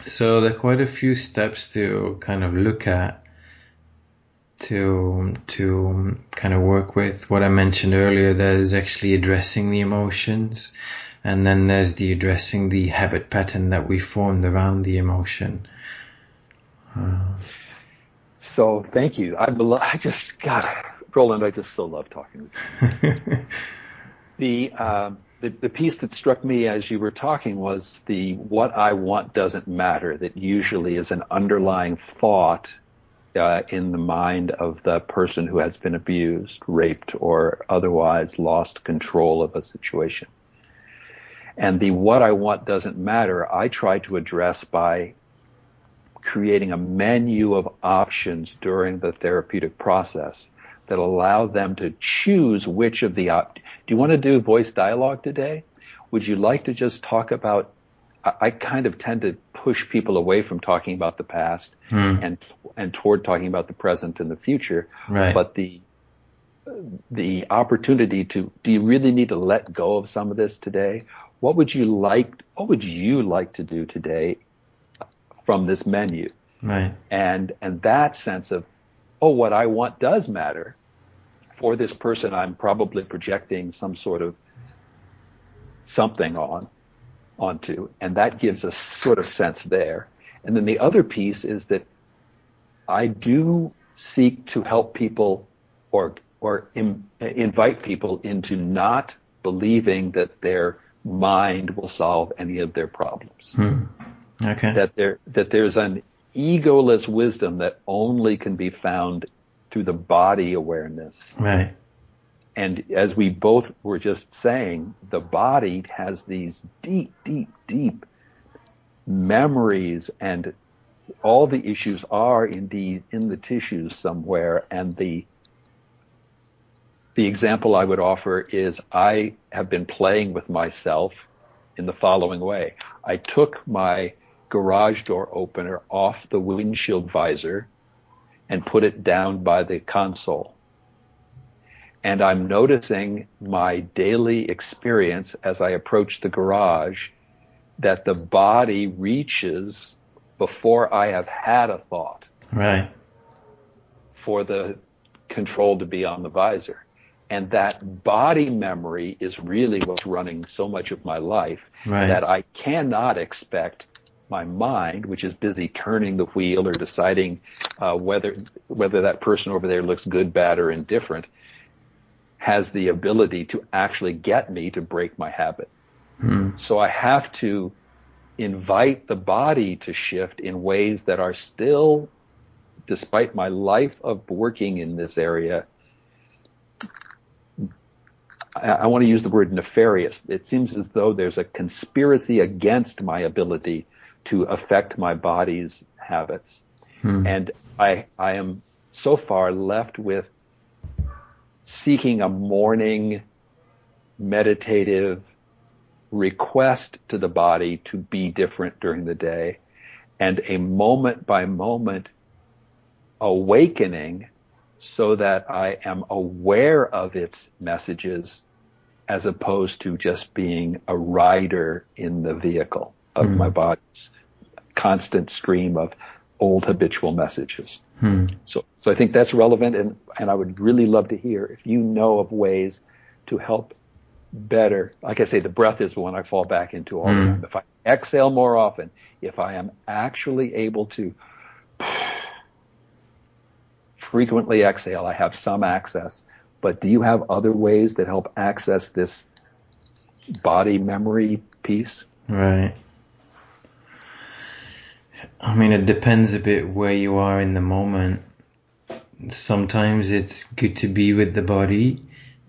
So there are quite a few steps to kind of look at to kind of work with. What I mentioned earlier, there's actually addressing the emotions, and then there's the addressing the habit pattern that we formed around the emotion. So thank you. Roland, I just so love talking with you. The piece that struck me as you were talking was the what I want doesn't matter, that usually is an underlying thought in the mind of the person who has been abused, raped, or otherwise lost control of a situation. And the what I want doesn't matter, I try to address by creating a menu of options during the therapeutic process that allow them to choose which of the do you want to do voice dialogue today? Would you like to just talk about, I kind of tend to push people away from talking about the past and toward talking about the present and the future. Right. But the opportunity to, do you really need to let go of some of this today? What would you like to do today from this menu? Right. And that sense of, oh, what I want does matter. For this person, I'm probably projecting some sort of something onto, and that gives a sort of sense there. And then the other piece is that I do seek to help people or invite people into not believing that their mind will solve any of their problems. Okay. That there's an egoless wisdom that only can be found through the body awareness. Right. And as we both were just saying, the body has these deep, deep, deep memories, and all the issues are indeed in the tissues somewhere. And the example I would offer is I have been playing with myself in the following way. I took my garage door opener off the windshield visor and put it down by the console. And I'm noticing my daily experience as I approach the garage that the body reaches before I have had a thought. Right. For the control to be on the visor. And that body memory is really what's running so much of my life, Right. that I cannot expect my mind, which is busy turning the wheel or deciding whether that person over there looks good, bad, or indifferent, has the ability to actually get me to break my habit. So I have to invite the body to shift in ways that are still, despite my life of working in this area, I want to use the word nefarious. It seems as though there's a conspiracy against my ability to affect my body's habits. And I am so far left with seeking a morning meditative request to the body to be different during the day, and a moment by moment awakening so that I am aware of its messages as opposed to just being a rider in the vehicle of my body's constant stream of old habitual messages. So I think that's relevant, and I would really love to hear if you know of ways to help better. Like I say, the breath is the one I fall back into all the time. If I exhale more often, if I am actually able to frequently exhale, I have some access. But do you have other ways that help access this body memory piece? Right. I mean, it depends a bit where you are in the moment. Sometimes it's good to be with the body,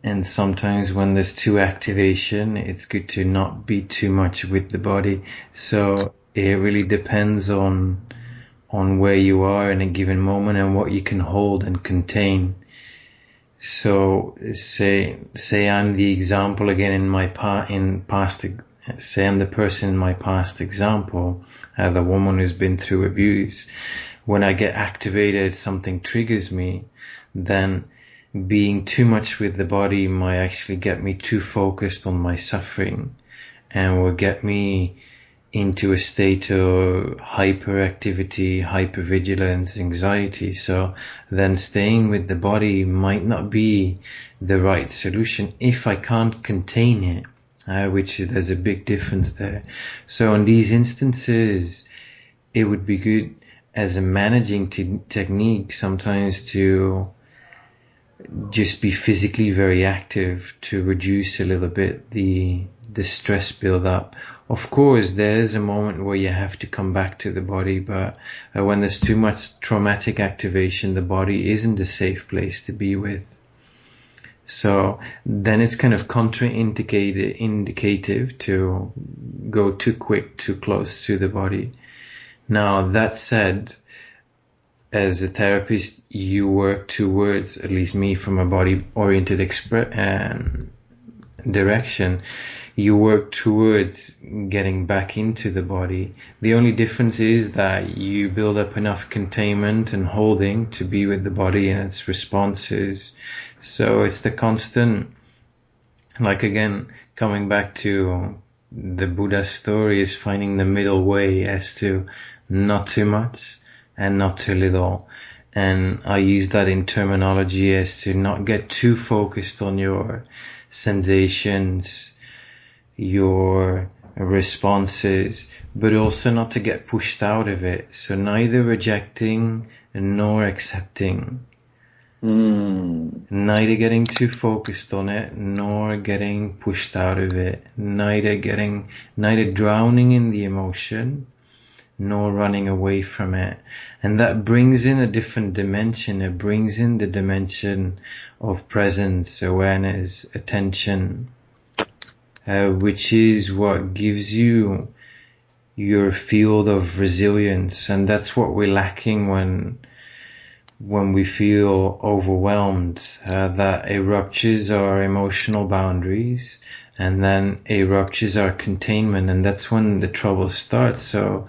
and sometimes when there's too activation, it's good to not be too much with the body. So it really depends on where you are in a given moment and what you can hold and contain. So say I'm the example again say I'm the person in my past example, the woman who's been through abuse. When I get activated, something triggers me, then being too much with the body might actually get me too focused on my suffering, and will get me into a state of hyperactivity, hypervigilance, anxiety. So then staying with the body might not be the right solution if I can't contain it, there's a big difference there. So in these instances, it would be good as a managing technique sometimes to just be physically very active to reduce a little bit the stress build up. Of course, there's a moment where you have to come back to the body, but when there's too much traumatic activation, the body isn't a safe place to be with. So then it's kind of indicative to go too quick, too close to the body. Now, that said, as a therapist, you work towards, at least me from a body-oriented direction, you work towards getting back into the body. The only difference is that you build up enough containment and holding to be with the body and its responses. So it's the constant, like again, coming back to the Buddha story, is finding the middle way as to not too much and not too little. And I use that in terminology as to not get too focused on your sensations, your responses, but also not to get pushed out of it. So neither rejecting nor accepting. Neither getting too focused on it nor getting pushed out of it. Neither drowning in the emotion nor running away from it. And that brings in a different dimension. It brings in the dimension of presence, awareness, attention, which is what gives you your field of resilience. And that's what we're lacking when we feel overwhelmed, that it ruptures our emotional boundaries, and then it ruptures our containment, and that's when the trouble starts. So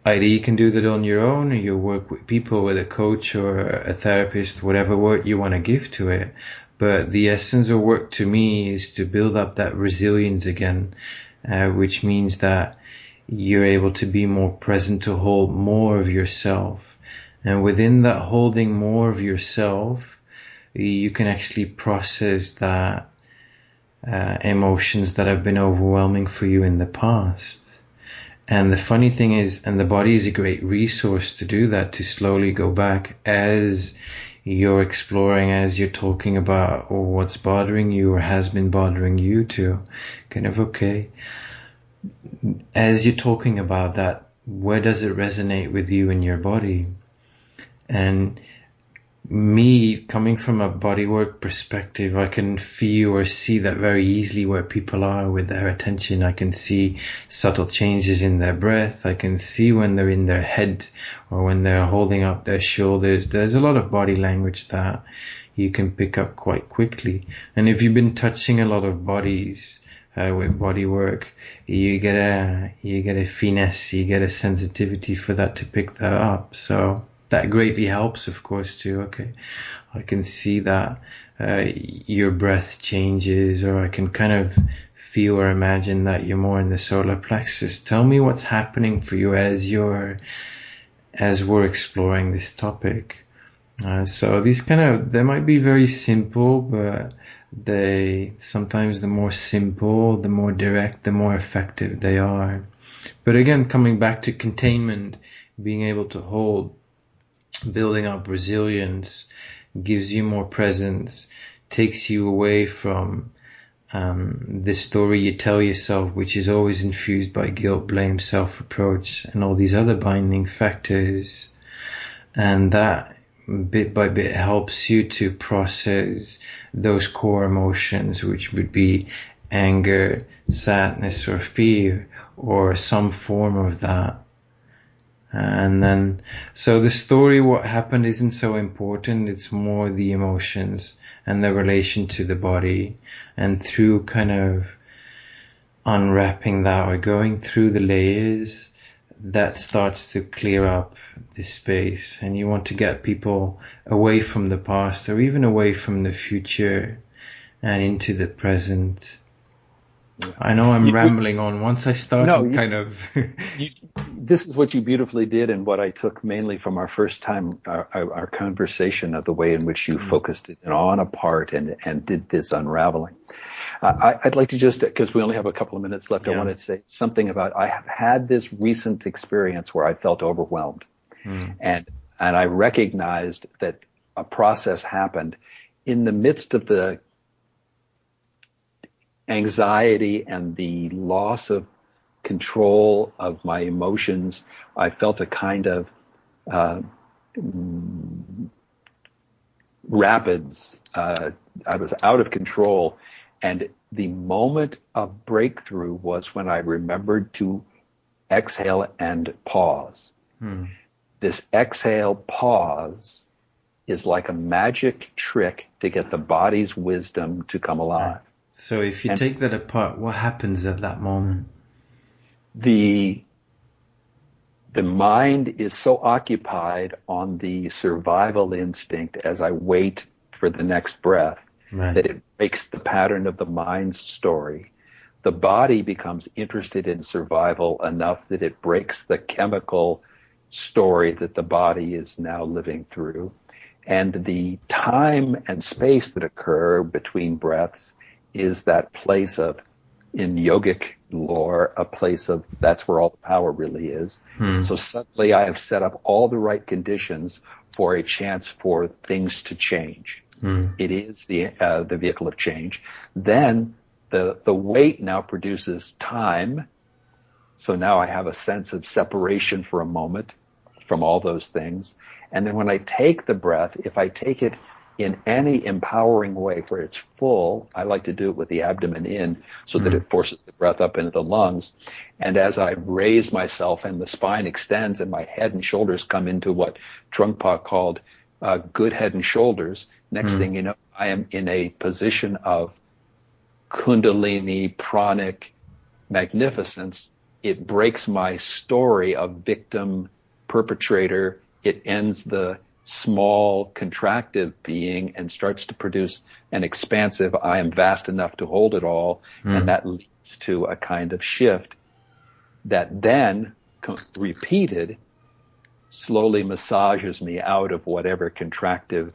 either you can do that on your own, or you work with people, with a coach or a therapist, whatever word you want to give to it. But the essence of work to me is to build up that resilience again, which means that you're able to be more present, to hold more of yourself. And within that holding more of yourself, you can actually process that emotions that have been overwhelming for you in the past. And the funny thing is, and the body is a great resource to do that, to slowly go back as you're exploring, as you're talking about what's bothering you or has been bothering you, to kind of, okay, as you're talking about that, where does it resonate with you in your body? And me, coming from a bodywork perspective, I can feel or see that very easily where people are with their attention. I can see subtle changes in their breath. I can see when they're in their head or when they're holding up their shoulders. There's a lot of body language that you can pick up quite quickly. And if you've been touching a lot of bodies with bodywork, you get a finesse, you get a sensitivity for that to pick that up. So that greatly helps, of course, too. Okay, I can see that your breath changes, or I can kind of feel or imagine that you're more in the solar plexus. Tell me what's happening for you as we're exploring this topic. So these they might be very simple, but sometimes the more simple, the more direct, the more effective they are. But again, coming back to containment, being able to hold, building up resilience, gives you more presence, takes you away from the story you tell yourself, which is always infused by guilt, blame, self-reproach, and all these other binding factors. And that bit by bit helps you to process those core emotions, which would be anger, sadness, or fear, or some form of that. And then, so the story, what happened, isn't so important. It's more the emotions and the relation to the body. And through kind of unwrapping that or going through the layers, that starts to clear up the space. And you want to get people away from the past, or even away from the future, and into the present. I know I'm rambling on. Once I No, started kind of... this is what you beautifully did, and what I took mainly from our first time, our conversation, of the way in which you focused it on a part and did this unraveling. I'd like to just, because we only have a couple of minutes left, I wanted to say something about, I have had this recent experience where I felt overwhelmed. And I recognized that a process happened in the midst of the anxiety and the loss of control of my emotions. I felt a kind of rapids. I was out of control. And the moment of breakthrough was when I remembered to exhale and pause. This exhale pause is like a magic trick to get the body's wisdom to come alive. So if you take that apart, what happens at that moment? The mind is so occupied on the survival instinct as I wait for the next breath that it breaks the pattern of the mind's story. The body becomes interested in survival enough that it breaks the chemical story that the body is now living through. And the time and space that occur between breaths is that place of, in yogic lore, a place of, that's where all the power really is. So suddenly I have set up all the right conditions for a chance for things to change. It is the vehicle of change. Then the weight now produces time. So now I have a sense of separation for a moment from all those things. And then when I take the breath, if I take it in any empowering way where it's full, I like to do it with the abdomen in so that it forces the breath up into the lungs. And as I raise myself and the spine extends and my head and shoulders come into what Trungpa called good head and shoulders, next thing you know, I am in a position of kundalini pranic magnificence. It breaks my story of victim perpetrator. It ends the small contractive being and starts to produce an expansive, I am vast enough to hold it all. And that leads to a kind of shift that then repeated slowly massages me out of whatever contractive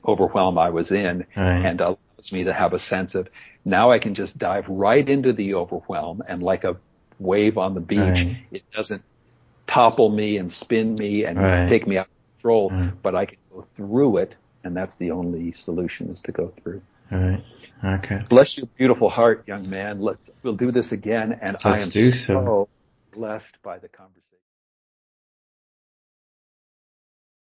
overwhelm I was in, and allows me to have a sense of, now I can just dive right into the overwhelm, and like a wave on the beach, it doesn't topple me and spin me and take me out of control, but I can go through it, and that's the only solution, is to go through. Okay. Bless your beautiful heart, young man. We'll do this again, and I am so blessed by the conversation.